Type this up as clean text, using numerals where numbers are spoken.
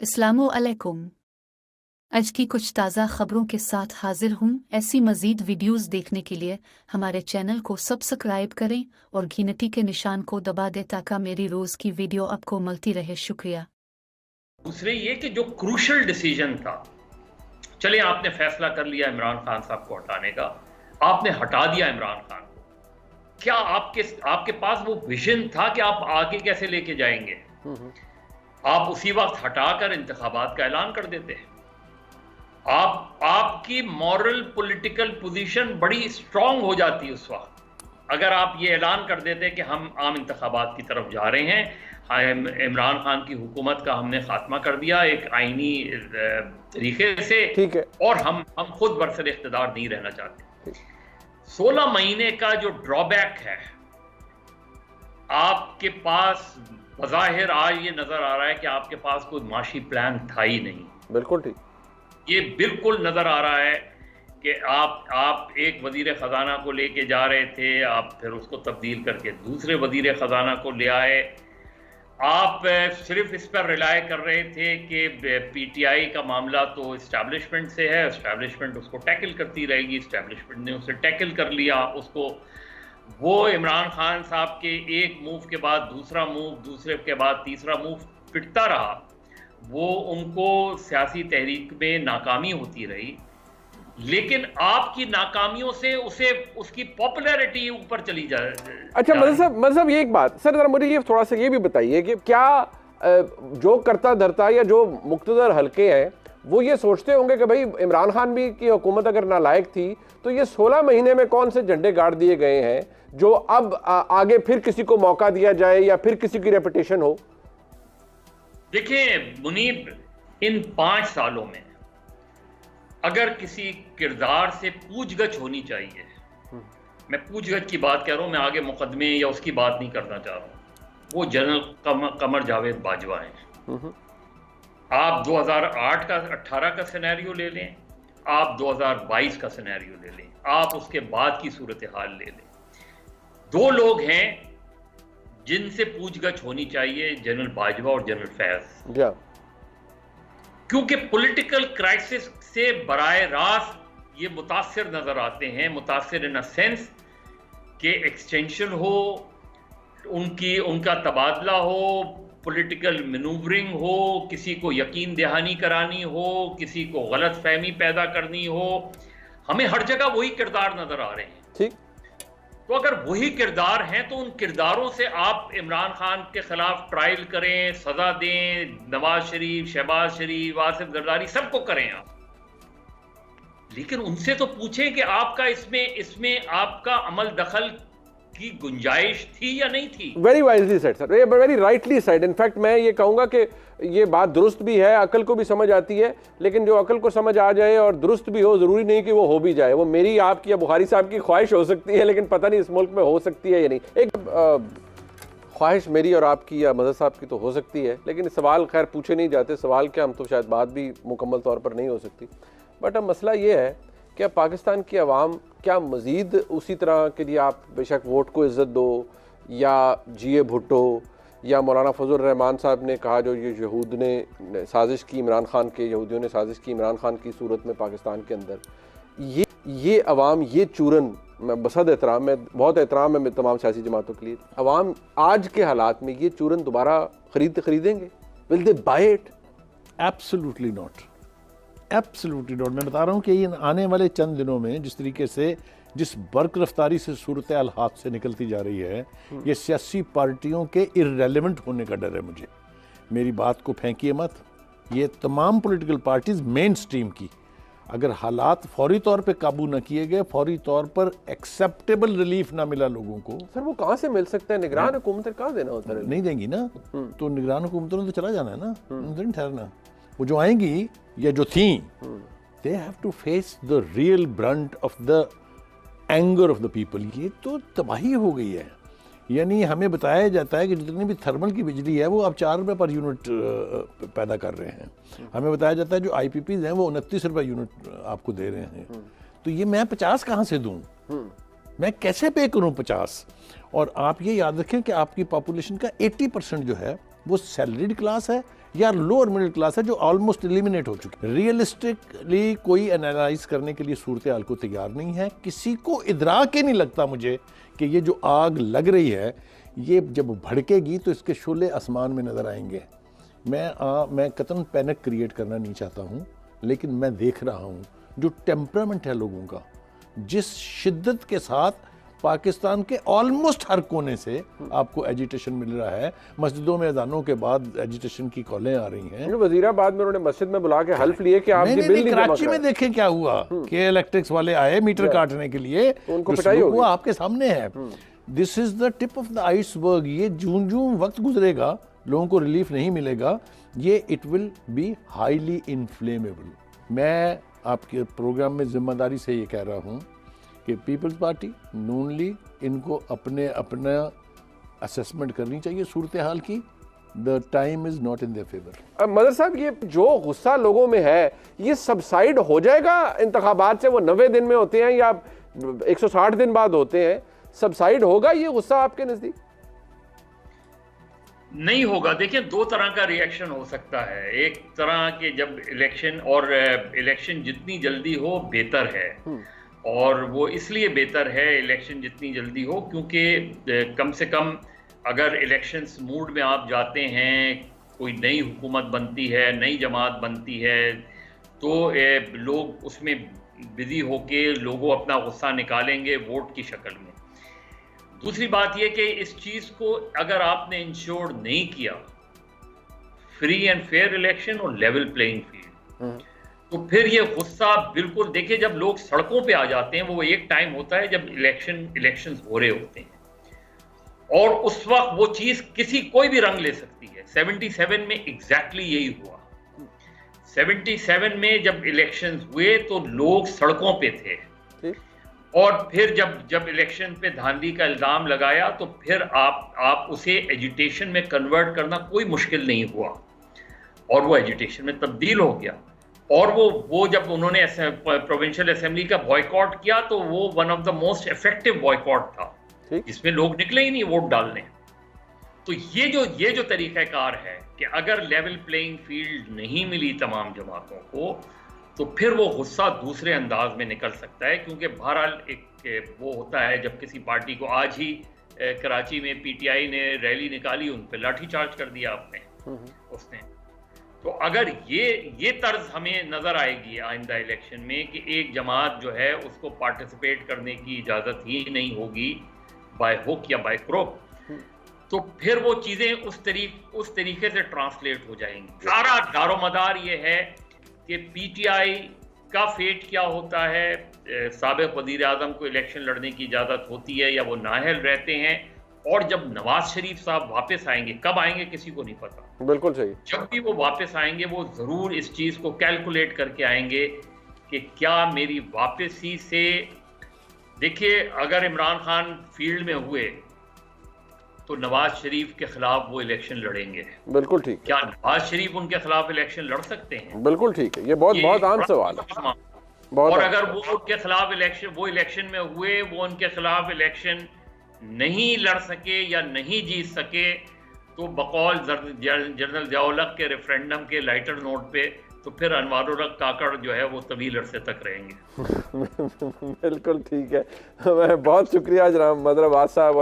अस्सलामुअलैकुम। आज की कुछ ताज़ा खबरों के साथ हाजिर हूँ। ऐसी मज़ीद वीडियोस देखने के लिए हमारे चैनल को सब्सक्राइब करें और घंटी के निशान को दबा दें ताकि मेरी रोज़ की वीडियो आपको मिलती रहे। शुक्रिया। दूसरे ये कि जो क्रूशल डिसीजन था, चले आपने फैसला कर लिया इमरान खान साहब को हटाने का, आपने हटा दिया इमरान खान को। क्या आपके पास वो विजन था कि आप आगे कैसे लेके जाएंगे? आप उसी वक्त हटाकर इंतखाबात का ऐलान कर देते हैं। आपकी मॉरल पॉलिटिकल पोजीशन बड़ी स्ट्रांग हो जाती उस वक्त अगर आप ये ऐलान कर देते कि हम आम इंतखाबात की तरफ जा रहे हैं, इमरान खान की हुकूमत का हमने खात्मा कर दिया एक आईनी तरीके से, ठीक है, और हम खुद बरसर इख्तिदार नहीं रहना चाहते। 16 महीने का जो ड्रॉबैक है आपके पास, बज़ाहिर आज ये नजर आ रहा है कि आपके पास कोई माशी प्लान था ही नहीं। बिल्कुल ठीक, ये बिल्कुल नजर आ रहा है कि आप एक वजीर खजाना को लेके जा रहे थे, आप फिर उसको तब्दील करके दूसरे वजीर खजाना को ले आए। आप सिर्फ इस पर रिलाय कर रहे थे कि पीटीआई का मामला तो इस्टेब्लिशमेंट से है, इस्टेब्लिशमेंट उसको टैकल करती रहेगी। इस्टेब्लिशमेंट ने उसे टैकल कर लिया, उसको वो इमरान खान साहब के एक मूव के बाद दूसरा मूव, दूसरे के बाद तीसरा मूव पिटता रहा। वो उनको सियासी तहरीक में नाकामी होती रही, लेकिन आपकी नाकामियों से उसकी पॉपुलैरिटी ऊपर चली जाए। अच्छा मतलब ये एक बात सर, जरा मुझे ये थोड़ा सा ये भी बताइए कि क्या जो करता धरता या जो मुक्तदर हल्के हैं वो ये सोचते होंगे कि भाई इमरान खान भी की हुकूमत अगर नालायक थी तो ये 16 महीने में कौन से झंडे गाड़ दिए गए हैं जो अब आगे फिर किसी को मौका दिया जाए या फिर किसी की रेपुटेशन हो? देखिए मुनीब, इन 5 सालों में अगर किसी किरदार से पूछगछ होनी चाहिए, मैं पूछगछ की बात कह रहा हूं, मैं आगे मुकदमे या उसकी बात नहीं करना चाह रहा हूं, वो जनरल कमर जावेद बाजवा हैं। आप 2008 का 18 का सिनेरियो ले लें, आप 2022 का सिनेरियो ले लें, आप उसके बाद की सूरत हाल ले लें, 2 लोग हैं जिनसे पूछगछ होनी चाहिए, जनरल बाजवा और जनरल फैज। क्योंकि पॉलिटिकल क्राइसिस से बराह रास्त ये मुतासिर नजर आते हैं, मुतासिर इन अ सेंस कि एक्सटेंशन हो, उनका तबादला हो, पॉलिटिकल मैनूवरिंग हो, किसी को यकीन दहानी करानी हो, किसी को गलत फहमी पैदा करनी हो। हमें हर जगह वही किरदार नजर आ रहे हैं। ठीक, तो अगर वही किरदार हैं तो उन किरदारों से आप इमरान खान के खिलाफ ट्रायल करें, सजा दें, नवाज शरीफ, शहबाज शरीफ, आसिफ जरदारी सबको करें आप, लेकिन उनसे तो पूछें कि आपका इसमें आपका अमल दखल की गुंजाइश थी या नहीं थी। Very wisely said sir, very rightly said. In fact मैं ये कहूंगा कि ये बात दुरुस्त भी है, अकल को भी समझ आती है, लेकिन जो अकल को समझ आ जाए और दुरुस्त भी हो, जरूरी नहीं कि वो हो भी जाए। वो मेरी, आपकी या बुखारी साहब की ख्वाहिश हो सकती है, लेकिन पता नहीं इस मुल्क में हो सकती है या नहीं। एक ख्वाहिश मेरी और आपकी या मदद साहब की तो हो सकती है, लेकिन सवाल खैर पूछे नहीं जाते, सवाल क्या, हम तो शायद बात भी मुकम्मल तौर पर नहीं हो सकती। बट अब मसला ये है कि अब पाकिस्तान की आवाम क्या मज़ीद उसी तरह के लिए, आप बेशक वोट को इज़्ज़त दो या जिए भुट्टो या मौलाना फजल रहमान साहब ने कहा जो ये यहूद ने साजिश की, इमरान खान के यहूदियों ने साजिश की इमरान खान की सूरत में पाकिस्तान के अंदर, ये अवाम, ये चूरन, मैं बसद एहतराम, मैं बहुत एहतराम है तमाम सियासी जमातों के लिए, अवाम आज के हालात में ये चूरन दोबारा खरीदेंगे? Will they buy it? Absolutely not, absolutely not. मैं बता रहा हूँ कि इन आने वाले चंद दिनों में जिस तरीके से, जिस बर्क रफ्तारी से सूरत हाल हाथ से निकलती जा रही है, ये सियासी पार्टियों के इररेलेवेंट होने का डर है मुझे। मेरी बात को फेंकिए मत, ये तमाम पॉलिटिकल पार्टीज मेन स्ट्रीम की, अगर हालात फौरी तौर पे काबू न किए गए, फौरी तौर पर एक्सेप्टेबल रिलीफ ना मिला लोगों को, सर वो कहाँ से मिल सकता है? निगरान हुकूमत कहाँ देना होता है? नहीं देंगी ना, तो निगरान हुकूमतों ने तो चला जाना है ना, नहीं ठहरना। वो जो आएंगी या जो थी, they have to face the real brunt of the anger of the people. ये तो तबाही हो गई है। यानी हमें बताया जाता है कि जितनी भी थर्मल की बिजली है वो अब 4 रुपये पर यूनिट पैदा कर रहे हैं। हमें बताया जाता है जो IPPs हैं वो 29 रुपये यूनिट आपको दे रहे हैं। तो ये मैं 50 कहाँ से दूँ? मैं कैसे पे करूँ 50? और आप ये याद रखें कि आपकी पॉपुलेशन का 80% जो है वो सैलरीड क्लास है या लोअर मिडिल क्लास है जो ऑलमोस्ट एलिमिनेट हो चुकी है। रियलिस्टिकली कोई एनालाइज करने के लिए सूरत हाल को तैयार नहीं है। किसी को इदराक ही नहीं लगता मुझे कि ये जो आग लग रही है ये जब भड़केगी तो इसके शोले आसमान में नजर आएंगे। मैं कतन पैनिक क्रिएट करना नहीं चाहता हूँ, लेकिन मैं देख रहा हूँ जो टेम्परामेंट है लोगों का, जिस शिद्दत के साथ पाकिस्तान के ऑलमोस्ट हर कोने से आपको एजिटेशन मिल रहा है। मस्जिदों में अजानों के बाद एजिटेशन की कॉलें आ रही हैं। वजीराबाद में उन्होंने मस्जिद में बुला के हल्फ लिए कि आप नहीं, कराची में देखें क्या हुआ कि इलेक्ट्रिक्स वाले आए मीटर काटने के लिए, उनको पिटाई हो गई। आपके सामने है। This is the tip of the iceberg. ये जून जून वक्त गुजरेगा, लोगों को रिलीफ नहीं मिलेगा, ये it will be highly inflammable. मैं आपके प्रोग्राम में जिम्मेदारी से ये कह रहा हूँ कि पीपल्स पार्टी, नून लीग, इनको अपना असेसमेंट करनी चाहिए सूरत हाल की। The time is not in their favour. Mother साहब, ये जो गुस्सा लोगों में है ये सबसाइड हो जाएगा इंतखाबात से? वो 90 दिन में होते हैं या 160 दिन बाद होते हैं? सबसाइड होगा ये गुस्सा आपके नजदीक? नहीं होगा। देखिए, दो तरह का रिएक्शन हो सकता है। एक तरह के जब इलेक्शन जितनी जल्दी हो बेहतर है, और वो इसलिए बेहतर है इलेक्शन जितनी जल्दी हो क्योंकि कम से कम अगर इलेक्शंस मूड में आप जाते हैं, कोई नई हुकूमत बनती है, नई जमात बनती है, तो लोग उसमें बिजी होके लोगों अपना गुस्सा निकालेंगे वोट की शक्ल में। दूसरी बात यह कि इस चीज़ को अगर आपने इंश्योर नहीं किया, फ्री एंड फेयर इलेक्शन और लेवल प्लेइंग फील्ड, तो फिर ये गुस्सा बिल्कुल, देखिए जब लोग सड़कों पे आ जाते हैं वो एक टाइम होता है जब इलेक्शंस हो रहे होते हैं, और उस वक्त वो चीज़ कोई भी रंग ले सकती है। 77 में एग्जैक्टली यही हुआ। 77 में जब इलेक्शंस हुए तो लोग सड़कों पे थे, और फिर जब इलेक्शन पे धांधली का इल्जाम लगाया तो फिर आप उसे एजिटेशन में कन्वर्ट करना कोई मुश्किल नहीं हुआ, और वो एजिटेशन में तब्दील हो गया। और वो जब उन्होंने प्रोविंशियल असेंबली का बॉयकॉट किया तो वो one of the most effective boycott था, इसमें लोग निकले ही नहीं वोट डालने। तो ये जो तरीक़ाकार है कि अगर लेवल प्लेइंग फील्ड नहीं मिली तमाम जमातों को तो फिर वो गुस्सा दूसरे अंदाज में निकल सकता है, क्योंकि बहरहाल एक वो होता है जब किसी पार्टी को, आज ही कराची में पीटीआई ने रैली निकाली, उन पर लाठी चार्ज कर दिया आपने उसने। तो अगर ये तर्ज हमें नजर आएगी आइंदा इलेक्शन में कि एक जमात जो है उसको पार्टिसिपेट करने की इजाजत ही नहीं होगी बाय हुक या बाय क्रोक, तो फिर वो चीजें उस तरीके से ट्रांसलेट हो जाएंगी। सारा दारोमदार ये है कि पीटीआई का फेट क्या होता है, साबिक वजीर आजम को इलेक्शन लड़ने की इजाजत होती है या वो नाअहल रहते हैं, और जब नवाज शरीफ साहब वापस आएंगे, कब आएंगे किसी को नहीं पता। बिल्कुल सही। जब भी वो वापस आएंगे वो जरूर इस चीज को कैलकुलेट करके आएंगे कि क्या मेरी वापसी से, देखिए अगर इमरान खान फील्ड में हुए तो नवाज शरीफ के खिलाफ वो इलेक्शन लड़ेंगे। बिल्कुल ठीक। क्या नवाज शरीफ उनके खिलाफ इलेक्शन लड़ सकते हैं? बिल्कुल ठीक है। ये बहुत आम सवाल है। और अगर वो उनके खिलाफ इलेक्शन में हुए, वो उनके खिलाफ इलेक्शन नहीं लड़ सके या नहीं जीत सके, तो बकौल जनरल ज़िया-उल-हक के रेफरेंडम के लाइटर नोट पे, तो फिर अनवारुल-हक काकड़ जो है वो तवील अरसे तक रहेंगे। बिल्कुल ठीक है। मैं बहुत शुक्रिया जनाब मदर अब्बास साहब।